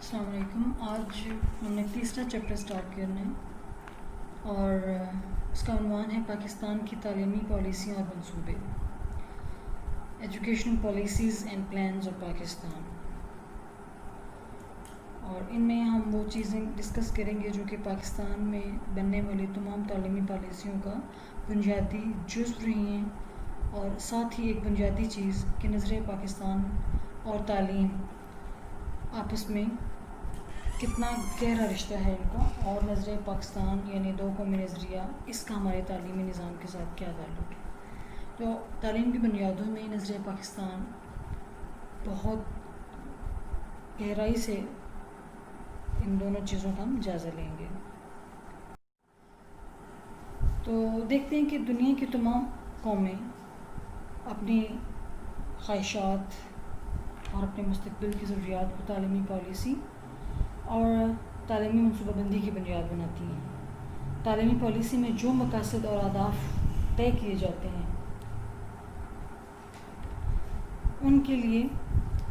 السلام علیکم. آج ہم نے تیسرا چیپٹر سٹارٹ کرنا ہے اور اس کا عنوان ہے پاکستان کی تعلیمی پالیسیاں اور منصوبے. Educational policies and plans of Pakistan. اور ان میں ہم وہ چیزیں ڈسکس کریں گے جو کہ پاکستان میں بننے والی تمام تعلیمی پالیسیوں کا بنیادی جزو رہی ہیں، اور ساتھ ہی ایک بنیادی چیز کہ نظریہ پاکستان اور تعلیم آپس میں کتنا گہرا رشتہ ہے ان کا، اور نظریہ پاکستان یعنی دو قومی نظریہ، اس کا ہمارے تعلیمی نظام کے ساتھ کیا تعلق ہے. تو تعلیم کی بنیادوں میں نظریہ پاکستان بہت گہرائی سے ان دونوں چیزوں کا ہم جائزہ لیں گے. تو دیکھتے ہیں کہ دنیا کی تمام قومیں اپنی خواہشات اور اپنے مستقبل کی ضروریات کو تعلیمی پالیسی اور تعلیمی منصوبہ بندی کی بنیاد بناتی ہیں. تعلیمی پالیسی میں جو مقاصد اور اہداف طے کیے جاتے ہیں ان کے لیے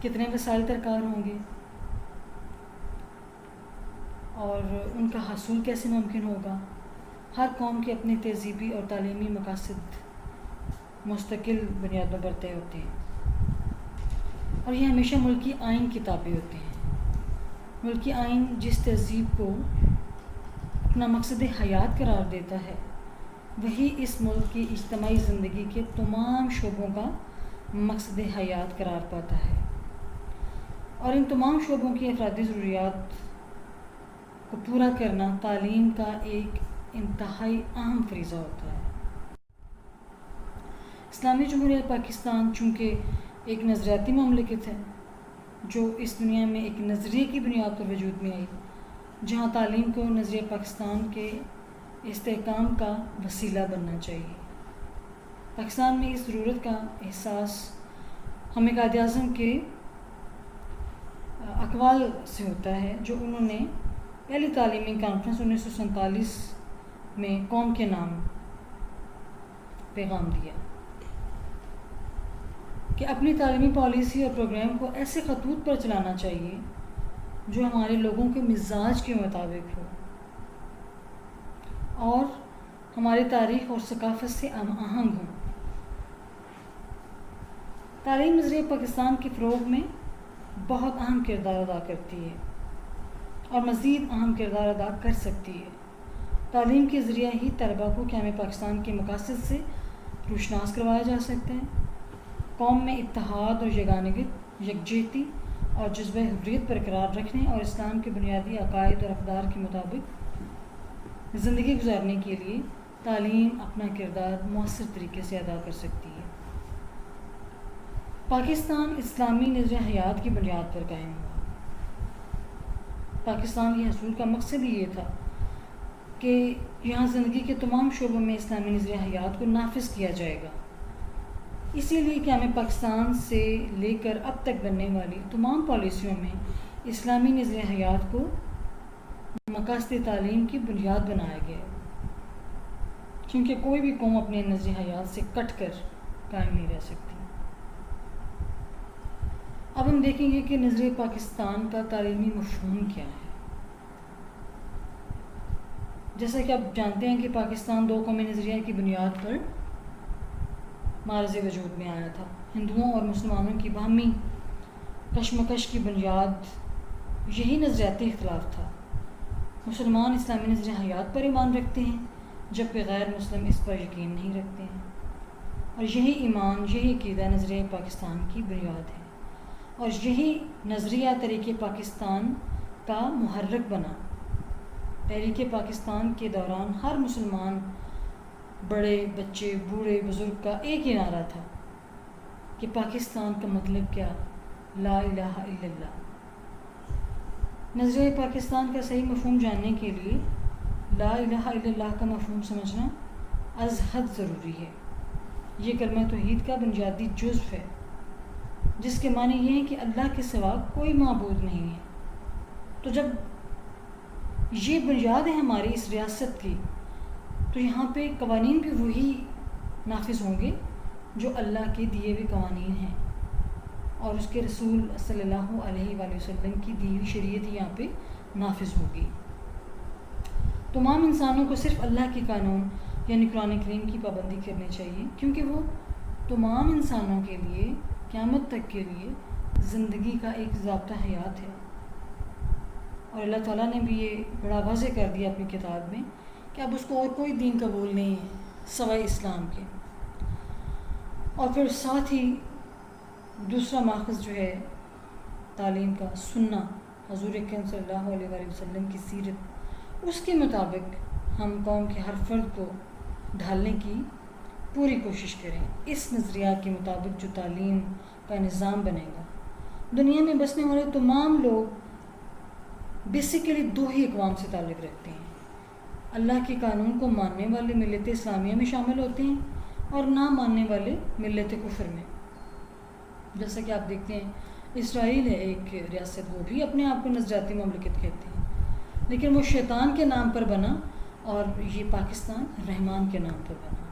کتنے وسائل درکار ہوں گے اور ان کا حصول کیسے ممکن ہوگا. ہر قوم کے اپنے تہذیبی اور تعلیمی مقاصد مستقل بنیادوں پر طے ہوتے ہیں، اور یہ ہمیشہ ملکی آئین کی تابع ہوتے ہیں. ملکی آئین جس تہذیب کو اپنا مقصد حیات قرار دیتا ہے وہی اس ملک کی اجتماعی زندگی کے تمام شعبوں کا مقصد حیات قرار پاتا ہے، اور ان تمام شعبوں کی افرادی ضروریات کو پورا کرنا تعلیم کا ایک انتہائی اہم فریضہ ہوتا ہے. اسلامی جمہوریہ پاکستان چونکہ ایک نظریاتی مملکت ہے جو اس دنیا میں ایک نظریے کی بنیاد پر وجود میں آئی، جہاں تعلیم کو نظریہ پاکستان کے استحکام کا وسیلہ بننا چاہیے. پاکستان میں اس ضرورت کا احساس ہمیں قائد اعظم کے اقوال سے ہوتا ہے، جو انہوں نے پہلی تعلیمی کانفرنس 1947 میں قوم کے نام پیغام دیا کہ اپنی تعلیمی پالیسی اور پروگرام کو ایسے خطوط پر چلانا چاہیے جو ہمارے لوگوں کے مزاج کے مطابق ہو اور ہماری تاریخ اور ثقافت سے ہم آہنگ ہوں. تعلیم نظریہ پاکستان کے فروغ میں بہت اہم کردار ادا کرتی ہے اور مزید اہم کردار ادا کر سکتی ہے. تعلیم کے ذریعہ ہی طلباء کو قیام پاکستان کے مقاصد سے روشناس کروایا جا سکتا ہے. قوم میں اتحاد اور یگانگت، یکجہتی اور جذبہ حریت برقرار رکھنے اور اسلام کے بنیادی عقائد اور اقدار کے مطابق زندگی گزارنے کے لیے تعلیم اپنا کردار مؤثر طریقے سے ادا کر سکتی ہے. پاکستان اسلامی نظریہ حیات کی بنیاد پر قائم ہوا. پاکستان کے حصول کا مقصد یہ تھا کہ یہاں زندگی کے تمام شعبوں میں اسلامی نظریہ حیات کو نافذ کیا جائے گا. اسی لیے قیام پاکستان سے لے کر اب تک بننے والی تمام پالیسیوں میں اسلامی نظریہ حیات کو مقاصد تعلیم کی بنیاد بنایا گیا ہے، کیونکہ کوئی بھی قوم اپنے نظریہ حیات سے کٹ کر قائم نہیں رہ سکتی. اب ہم دیکھیں گے کہ نظریہ پاکستان کا تعلیمی مفہوم کیا ہے. جیسا کہ آپ جانتے ہیں کہ پاکستان دو قومی نظریہ کی بنیاد پر معرض وجود میں آیا تھا. ہندوؤں اور مسلمانوں کی باہمی کشمکش کی بنیاد یہی نظریاتی اختلاف تھا. مسلمان اسلامی نظریہ حیات پر ایمان رکھتے ہیں جبکہ غیر مسلم اس پر یقین نہیں رکھتے ہیں، اور یہی ایمان، یہی عقیدہ نظریہ پاکستان کی بنیاد ہے، اور یہی نظریہ تحریک پاکستان کا محرک بنا. تحریک پاکستان کے دوران ہر مسلمان، بڑے بچے بوڑھے بزرگ کا ایک ہی نعرہ تھا کہ پاکستان کا مطلب کیا؟ لا الہ الا اللہ. نظریہ پاکستان کا صحیح مفہوم جاننے کے لیے لا الہ الا اللہ کا مفہوم سمجھنا از حد ضروری ہے. یہ کلمہ توحید کا بنیادی جزو ہے، جس کے معنی یہ ہے کہ اللہ کے سوا کوئی معبود نہیں ہے. تو جب یہ بنیاد ہے ہماری اس ریاست کی، تو یہاں پہ قوانین بھی وہی نافذ ہوں گے جو اللہ کے دیے ہوئے قوانین ہیں، اور اس کے رسول صلی اللہ علیہ وآلہ وسلم کی دی ہوئی شریعت یہاں پہ نافذ ہوگی۔ تمام انسانوں کو صرف اللہ کے قانون یعنی قرآن کریم کی پابندی کرنی چاہیے، کیونکہ وہ تمام انسانوں کے لیے قیامت تک کے لیے زندگی کا ایک ضابطہ حیات ہے۔ اور اللہ تعالیٰ نے بھی یہ بڑا واضح کر دیا اپنی کتاب میں کہ اب اس کو اور کوئی دین قبول نہیں ہے سوائے اسلام کے۔ اور پھر ساتھ ہی دوسرا ماخذ جو ہے تعلیم کا، سننا، حضور اکرم صلی اللہ علیہ وآلہ وسلم کی سیرت، اس کے مطابق ہم قوم کے ہر فرد کو ڈھالنے کی پوری کوشش کریں۔ اس نظریہ کے مطابق جو تعلیم کا نظام بنے گا، دنیا میں بسنے والے تمام لوگ بیسیکلی دو ہی اقوام سے تعلق رکھتے ہیں، اللہ کے قانون کو ماننے والے ملت اسلامیہ میں شامل ہوتے ہیں اور نہ ماننے والے ملت کفر میں۔ جیسا کہ آپ دیکھتے ہیں اسرائیل ہے ایک ریاست، وہ بھی اپنے آپ کو نظریاتی مملکت کہتے ہیں، لیکن وہ شیطان کے نام پر بنا اور یہ پاکستان رحمان کے نام پر بنا۔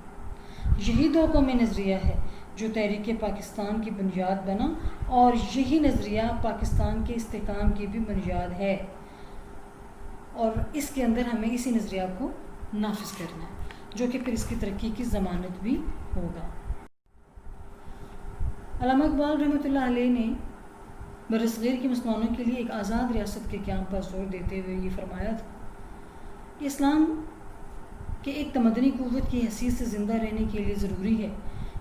یہی دو قومی نظریہ ہے جو تحریک پاکستان کی بنیاد بنا، اور یہی نظریہ پاکستان کے استحکام کی بھی بنیاد ہے، اور اس کے اندر ہمیں اسی نظریہ کو نافذ کرنا ہے، جو کہ پھر اس کی ترقی کی ضمانت بھی ہوگا۔ علامہ اقبال رحمۃ اللہ علیہ نے برصغیر کے مسلمانوں کے لیے ایک آزاد ریاست کے قیام پر زور دیتے ہوئے یہ فرمایا تھا کہ اسلام کہ ایک تمدنی قوت کی حیثیت سے زندہ رہنے کے لیے ضروری ہے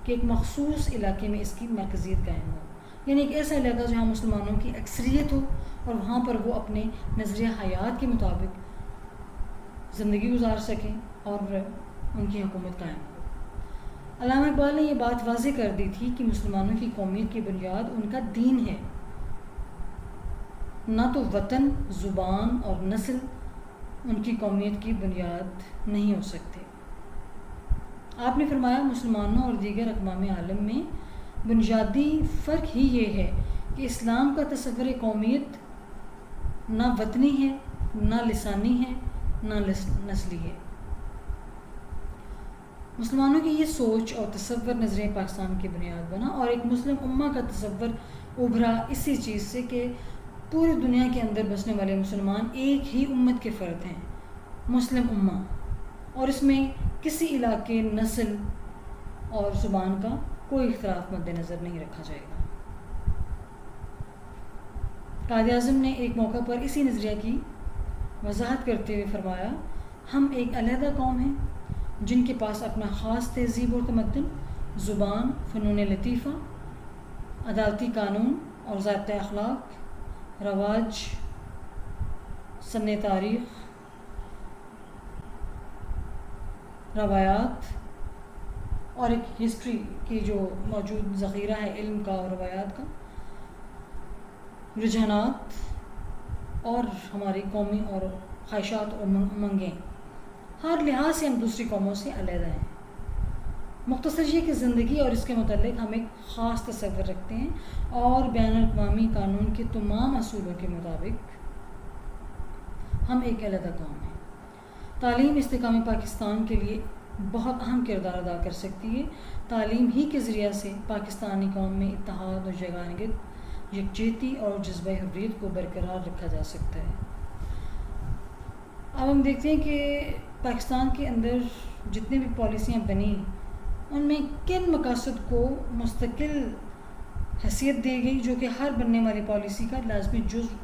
کہ ایک مخصوص علاقے میں اس کی مرکزیت قائم ہو، یعنی ایک ایسا علاقہ جہاں مسلمانوں کی اکثریت ہو اور وہاں پر وہ اپنے نظریہ حیات کے مطابق زندگی گزار سکیں اور ان کی حکومت قائم ہو۔ علامہ اقبال نے یہ بات واضح کر دی تھی کہ مسلمانوں کی قومیت کی بنیاد ان کا دین ہے، نہ تو وطن، زبان اور نسل ان کی قومیت کی بنیاد نہیں ہو سکتے۔ آپ نے فرمایا مسلمانوں اور دیگر اقوام عالم میں بنیادی فرق ہی یہ ہے کہ اسلام کا تصور قومیت نہ وطنی ہے، نہ لسانی ہے، نہ نسلی ہے۔ مسلمانوں کی یہ سوچ اور تصور نظریہ پاکستان کی بنیاد بنا، اور ایک مسلم امہ کا تصور ابھرا اسی چیز سے کہ پوری دنیا کے اندر بسنے والے مسلمان ایک ہی امت کے فرد ہیں، مسلم امہ، اور اس میں کسی علاقے، نسل اور زبان کا کوئی اختلاف مد نظر نہیں رکھا جائے گا۔ قائد اعظم نے ایک موقع پر اسی نظریہ کی وضاحت کرتے ہوئے فرمایا، ہم ایک علیحدہ قوم ہیں جن کے پاس اپنا خاص تہذیب اور تمدن، زبان، فنون لطیفہ، عدالتی قانون اور ضابطۂ اخلاق، رواج، سن تاریخ، روایات اور ایک ہسٹری کی جو موجود ذخیرہ ہے علم کا اور روایات کا، رجحانات اور ہماری قومی اور خواہشات اور امنگیں، ہر لحاظ سے ہم دوسری قوموں سے علیحدہ ہیں۔ مختصر یہ کہ زندگی اور اس کے متعلق ہم ایک خاص تصور رکھتے ہیں اور بین الاقوامی قانون کے تمام اصولوں کے مطابق ہم ایک علیحدہ قوم ہیں۔ تعلیم استحکام پاکستان کے لیے بہت اہم کردار ادا کر سکتی ہے۔ تعلیم ہی کے ذریعہ سے پاکستانی قوم میں اتحاد اور یگانگت، یکجہتی اور جذبہ حریت کو برقرار رکھا جا سکتا ہے۔ اب ہم دیکھتے ہیں کہ پاکستان کے اندر جتنے بھی پالیسیاں بنی، ان میں کن مقاصد کو مستقل حیثیت دی گئی جو کہ ہر بننے والی پالیسی کا لازمی جزو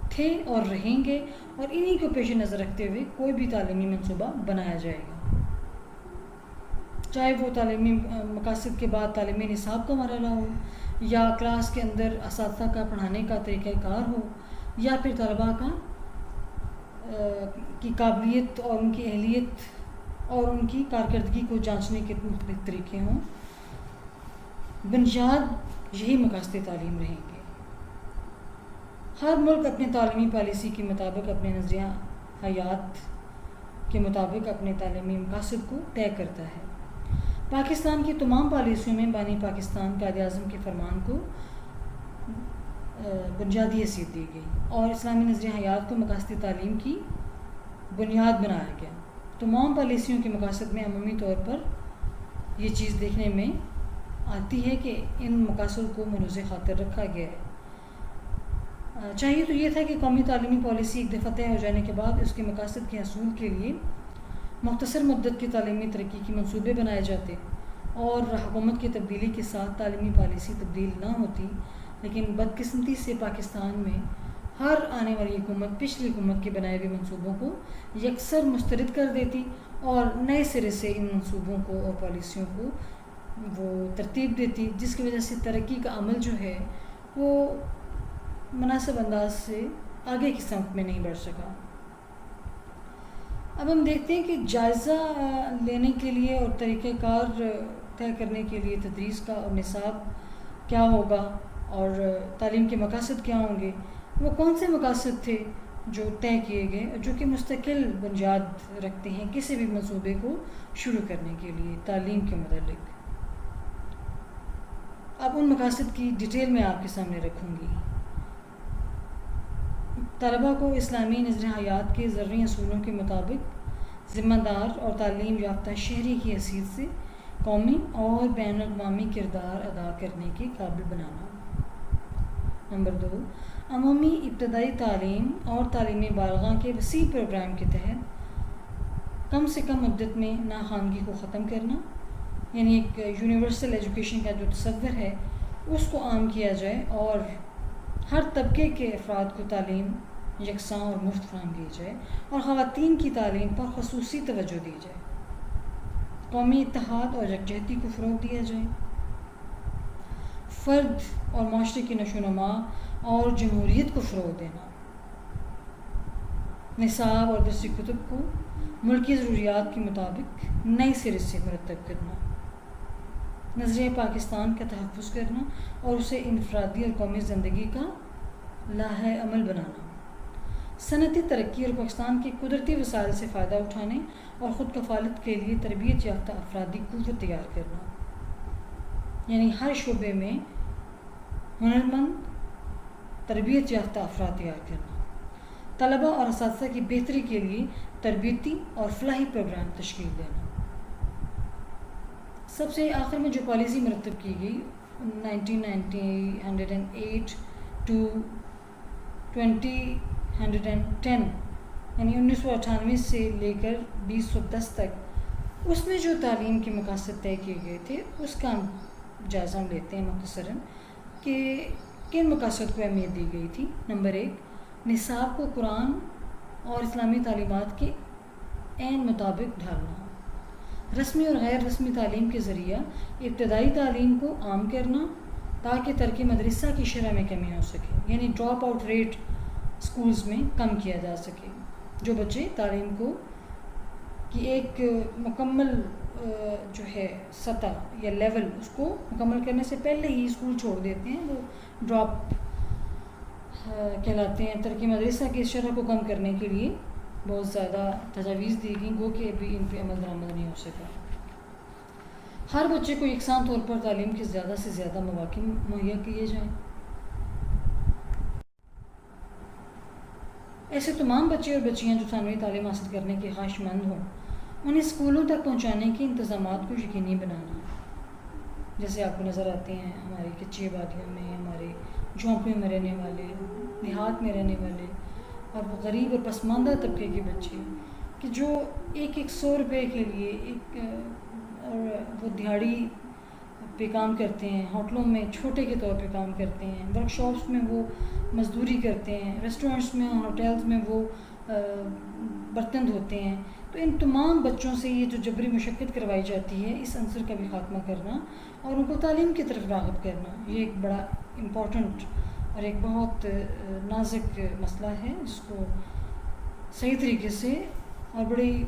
تھے اور رہیں گے، اور انہی کو پیش نظر رکھتے ہوئے کوئی بھی تعلیمی منصوبہ بنایا جائے گا، چاہے وہ تعلیمی مقاصد کے بعد تعلیمی نصاب کا مرحلہ ہو، یا کلاس کے اندر اساتذہ کا پڑھانے کا طریقہ کار ہو، یا پھر طلباء کا کی قابلیت اور ان کی اہلیت اور ان کی کارکردگی کو جانچنے کے مختلف طریقے ہوں۔ بنیاد یہی مقاصد تعلیم رہیں گے۔ ہر ملک اپنے تعلیمی پالیسی کے مطابق اپنے نظریہ حیات کے مطابق اپنے تعلیمی مقاصد کو طے کرتا ہے۔ پاکستان کی تمام پالیسیوں میں بانی پاکستان قائد اعظم کے فرمان کو بنیادی حیثیت دی گئی اور اسلامی نظریہ حیات کو مقاصد تعلیم کی بنیاد بنایا گیا۔ تمام پالیسیوں کے مقاصد میں عمومی طور پر یہ چیز دیکھنے میں آتی ہے کہ ان مقاصد کو ملوث خاطر رکھا گیا ہے۔ چاہیے تو یہ تھا کہ قومی تعلیمی پالیسی ایک دفعہ طے ہو جانے کے بعد اس کے مقاصد کے حصول کے لیے مختصر مدت کی تعلیمی ترقی کی منصوبے بنائے جاتے اور حکومت کی تبدیلی کے ساتھ تعلیمی پالیسی تبدیل نہ ہوتی، لیکن بدقسمتی سے پاکستان میں ہر آنے والی حکومت پچھلی حکومت کے بنائے ہوئے منصوبوں کو یکسر مسترد کر دیتی اور نئے سرے سے ان منصوبوں کو اور پالیسیوں کو وہ ترتیب دیتی، جس کی وجہ سے ترقی کا عمل جو ہے وہ مناسب انداز سے آگے کی سمت میں نہیں بڑھ سکا۔ اب ہم دیکھتے ہیں کہ جائزہ لینے کے لیے اور طریقہ کار طے کرنے کے لیے تدریس کا اور نصاب کیا ہوگا اور تعلیم کے مقاصد کیا ہوں گے، وہ کون سے مقاصد تھے جو طے کیے گئے اور جو کہ مستقل بنیاد رکھتے ہیں کسی بھی منصوبے کو شروع کرنے کے لیے تعلیم کے متعلق۔ اب ان مقاصد کی ڈیٹیل میں آپ کے سامنے رکھوں گی۔ طلباء کو اسلامی نظر حیات کے زرعی اصولوں کے مطابق ذمہ دار اور تعلیم یافتہ شہری کی حیثیت سے قومی اور بین الاقوامی کردار ادا کرنے کے قابل بنانا۔ نمبر 2، عمومی ابتدائی تعلیم اور تعلیم بالغاں کے وسیع پروگرام کے تحت کم سے کم مدت میں ناخوانگی کو ختم کرنا، یعنی ایک یونیورسل ایجوکیشن کا جو تصور ہے اس کو عام کیا جائے اور ہر طبقے کے افراد کو تعلیم یکساں اور مفت فراہم کی جائے اور خواتین کی تعلیم پر خصوصی توجہ دی جائے، قومی اتحاد اور یکجہتی کو فروغ دیا جائے، فرد اور معاشرے کی نشو و نما اور جمہوریت کو فروغ دینا، نصاب اور درسی کتب کو ملکی ضروریات کے مطابق نئے سرے سے مرتب کرنا، نظریہ پاکستان کا تحفظ کرنا اور اسے انفرادی اور قومی زندگی کا لاہ عمل بنانا، صنعتی ترقی اور پاکستان کے قدرتی وسائل سے فائدہ اٹھانے اور خود کفالت کے لیے تربیت یافتہ افرادی قوت تیار کرنا، یعنی ہر شعبے میں ہنرمند تربیت یافتہ افراد تیار کرنا، طلباء اور اساتذہ کی بہتری کے لیے تربیتی اور فلاحی پروگرام تشکیل دینا۔ سب سے آخر میں جو پالیسی مرتب کی گئی 1908 to 2010 یعنی 1998 سے لے کر 2010 تک، اس میں جو تعلیم کے مقاصد طے کیے گئے تھے اس کا جائزہ ہم لیتے ہیں مختصراً کہ کن مقاصد کو اہمیت دی گئی تھی۔ نمبر 1، نصاب کو قرآن اور اسلامی تعلیمات کے عین مطابق ڈھالنا، رسمی اور غیر رسمی تعلیم کے ذریعہ ابتدائی تعلیم کو عام کرنا تاکہ ترک مدرسہ کی شرح میں کمی ہو سکے، یعنی ڈراپ آؤٹ ریٹ سکولز میں کم کیا جا سکے، جو بچے تعلیم کو کی ایک مکمل جو ہے سطح یا لیول اس کو مکمل کرنے سے پہلے ہی اسکول چھوڑ دیتے ہیں، وہ ڈراپ کہلاتے ہیں۔ ترک مدرسہ کی شرح کو کم کرنے کے لیے بہت زیادہ تجاویز دی گئیں، گو کہ ابھی ان پہ عمل درآمد نہیں ہو سکا۔ ہر بچے کو یکساں طور پر تعلیم کے زیادہ سے زیادہ مواقع مہیا کیے جائیں۔ ایسے تمام بچے اور بچیاں جو ثانوی تعلیم حاصل کرنے کے خواہش مند ہوں انہیں اسکولوں تک پہنچانے کے انتظامات کو یقینی بنانا، جیسے آپ کو نظر آتے ہیں ہماری کچی آبادیوں میں، ہمارے جھونپڑیوں میں رہنے والے، دیہات میں رہنے والے اور غریب اور پسماندہ طبقے کے بچے کہ جو ایک 100 روپے کے لیے اور وہ دیہڑی پہ کام کرتے ہیں، ہوٹلوں میں چھوٹے کے طور پہ کام کرتے ہیں، ورک شاپس میں وہ مزدوری کرتے ہیں، ریسٹورینٹس میں اور ہوٹلز میں وہ برتن دھوتے ہیں، تو ان تمام بچوں سے یہ جو جبری مشقت کروائی جاتی ہے اس عنصر کا بھی خاتمہ کرنا اور ان کو تعلیم کی طرف راغب کرنا، یہ ایک بڑا امپورٹنٹ اور ایک بہت نازک مسئلہ ہے جس کو صحیح طریقے سے اور بڑی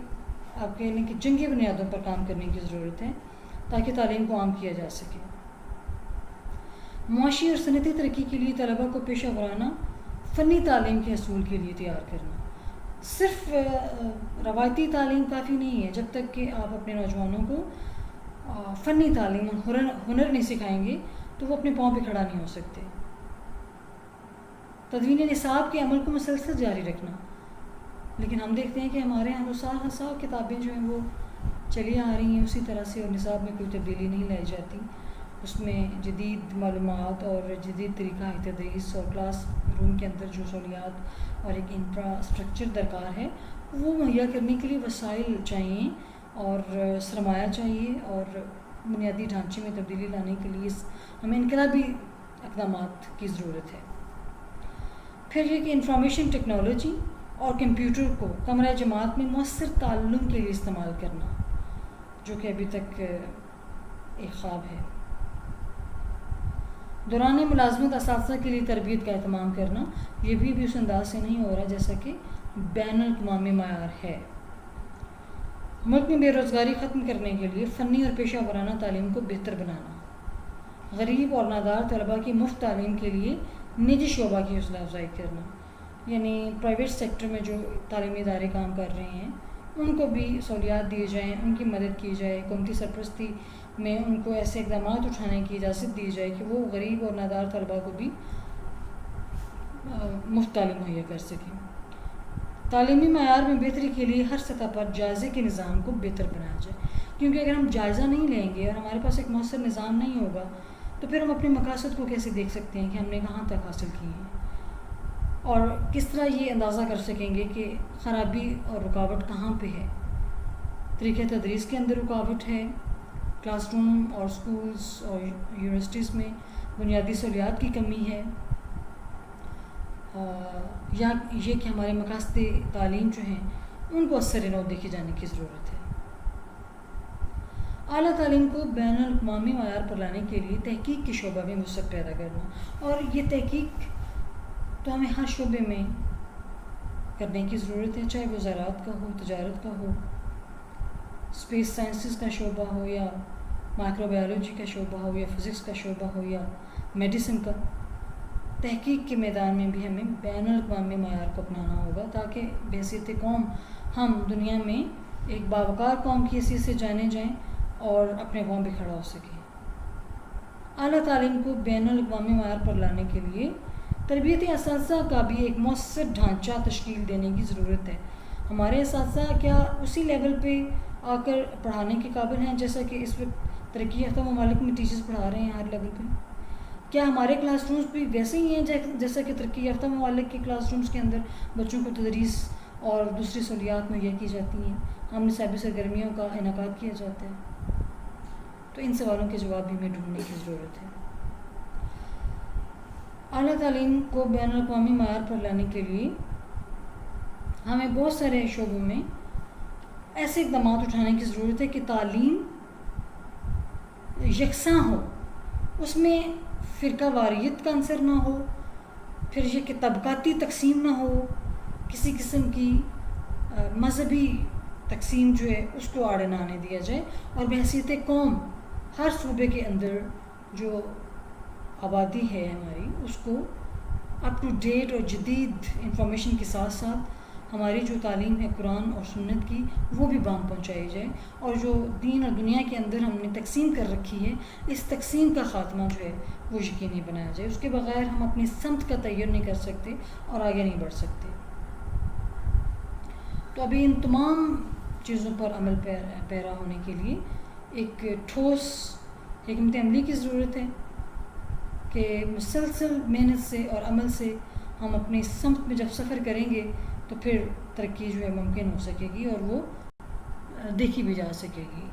آپ کہہ لیں کہ جنگی بنیادوں پر کام کرنے کی ضرورت ہے تاکہ تعلیم کو عام کیا جا سکے۔ معاشی اور صنعتی ترقی کے لیے طلباء کو پیشہ ورانہ فنی تعلیم کے حصول کے لیے تیار کرنا، صرف روایتی تعلیم کافی نہیں ہے، جب تک کہ آپ اپنے نوجوانوں کو فنی تعلیم اور ہنر نہیں سکھائیں گے تو وہ اپنے پاؤں پہ کھڑا نہیں ہو سکتے۔ تدوین نصاب کے عمل کو مسلسل جاری رکھنا، لیکن ہم دیکھتے ہیں کہ ہمارے یہاں ہر سال کتابیں جو ہیں وہ چلی آ رہی ہیں اسی طرح سے، اور نصاب میں کوئی تبدیلی نہیں لائی جاتی، اس میں جدید معلومات اور جدید طریقہ تدریس اور کلاس روم کے اندر جو سہولیات اور ایک انفراسٹرکچر درکار ہے وہ مہیا کرنے کے لیے وسائل چاہیے اور سرمایہ چاہیے، اور بنیادی ڈھانچے میں تبدیلی لانے کے لیے ہمیں انقلابی اقدامات کی ضرورت ہے۔ پھر یہ کہ انفارمیشن ٹیکنالوجی اور کمپیوٹر کو کمرہ جماعت میں مؤثر تعلم کے لیے استعمال کرنا، جو کہ ابھی تک ایک خواب ہے۔ دوران ملازمت اساتذہ کے لیے تربیت کا اہتمام کرنا، یہ بھی اس انداز سے نہیں ہو رہا جیسا کہ بین الاقوامی معیار ہے۔ ملک میں بے روزگاری ختم کرنے کے لیے فنی اور پیشہ ورانہ تعلیم کو بہتر بنانا، غریب اور نادار طلباء کی مفت تعلیم کے لیے نجی شعبہ کی حوصلہ افزائی کرنا، یعنی پرائیویٹ سیکٹر میں جو تعلیمی ادارے کام کر رہے ہیں ان کو بھی سہولیات دی جائیں، ان کی مدد کی جائے، حکومتی سرپرستی میں ان کو ایسے اقدامات اٹھانے کی اجازت دی جائے کہ وہ غریب اور نادار طلباء کو بھی مفت تعلیم مہیا کر سکیں۔ تعلیمی معیار میں بہتری کے لیے ہر سطح پر جائزے کے نظام کو بہتر بنایا جائے، کیونکہ اگر ہم جائزہ نہیں لیں گے اور ہمارے پاس ایک مؤثر نظام نہیں ہوگا تو پھر ہم اپنے مقاصد کو کیسے دیکھ سکتے ہیں کہ ہم نے کہاں تک حاصل کی ہیں، اور کس طرح یہ اندازہ کر سکیں گے کہ خرابی اور رکاوٹ کہاں پہ ہے۔ طریقہ تدریس کے اندر رکاوٹ ہے، کلاس روم اور سکولز اور یونیورسٹیز میں بنیادی سہولیات کی کمی ہے، یا یہ کہ ہمارے مقاصد تعلیم جو ہیں ان کو اثر نو دیکھے جانے کی ضرورت ہے۔ اعلیٰ تعلیم کو بین الاقوامی معیار پر لانے کے لیے تحقیق کے شعبہ میں وسعت پیدا کرنا، اور یہ تحقیق تو ہمیں ہر شعبے میں کرنے کی ضرورت ہے، چاہے وہ زراعت کا ہو، تجارت کا ہو، اسپیس سائنسز کا شعبہ ہو، یا مائکرو بایولوجی کا شعبہ ہو، یا فزکس کا شعبہ ہو، یا میڈیسن کا۔ تحقیق کے میدان میں بھی ہمیں بین الاقوامی معیار کو اپنانا ہوگا تاکہ بحیثیت قوم ہم دنیا میں ایک باوقار قوم کی حیثیت سے جانے جائیں اور اپنے قوم پہ کھڑا ہو سکیں۔ اعلیٰ تعلیم کو بین الاقوامی معیار پر لانے کے لیے تربیتی اساتذہ کا بھی ایک مؤثر ڈھانچہ تشکیل دینے کی ضرورت ہے۔ ہمارے اساتذہ کیا اسی لیول پہ آ کر پڑھانے کے قابل ہیں جیسا کہ اس وقت ترقی یافتہ ممالک میں ٹیچرز پڑھا رہے ہیں ہر لیول پہ؟ کیا ہمارے کلاس رومز بھی ویسے ہی ہیں جیسا کہ ترقی یافتہ ممالک کے کلاس رومز کے اندر بچوں کو تدریس اور دوسری سہولیات مہیا کی جاتی ہیں، ہم نصابی سرگرمیوں کا انعقاد کیا جاتا ہے؟ تو ان سوالوں کے جواب بھی ہمیں ڈھونڈنے کی ضرورت ہے۔ اعلیٰ تعلیم کو بین الاقوامی معیار پر لانے کے لیے ہمیں بہت سارے شعبوں میں ایسے اقدامات اٹھانے کی ضرورت ہے کہ تعلیم یکساں ہو، اس میں فرقہ واریت کا عنصر نہ ہو، پھر یہ کہ طبقاتی تقسیم نہ ہو، کسی قسم کی مذہبی تقسیم جو ہے اس کو آڑے نہ آنے دیا جائے، اور بحیثیت قوم ہر صوبے کے اندر جو آبادی ہے ہماری اس کو اپ ٹو ڈیٹ اور جدید انفارمیشن کے ساتھ ساتھ ہماری جو تعلیم ہے قرآن اور سنت کی وہ بھی بام پہنچائی جائے، اور جو دین اور دنیا کے اندر ہم نے تقسیم کر رکھی ہے اس تقسیم کا خاتمہ جو ہے وہ یقینی بنایا جائے۔ اس کے بغیر ہم اپنی سمت کا تغیر نہیں کر سکتے اور آگے نہیں بڑھ سکتے۔ تو ابھی ان تمام چیزوں پر عمل پیرا ہونے کے لیے ایک ٹھوس حکمت عملی کی ضرورت ہے کہ مسلسل محنت سے اور عمل سے ہم اپنی سمت میں جب سفر کریں گے تو پھر ترقی جو ہے ممکن ہو سکے گی اور وہ دیکھی بھی جا سکے گی۔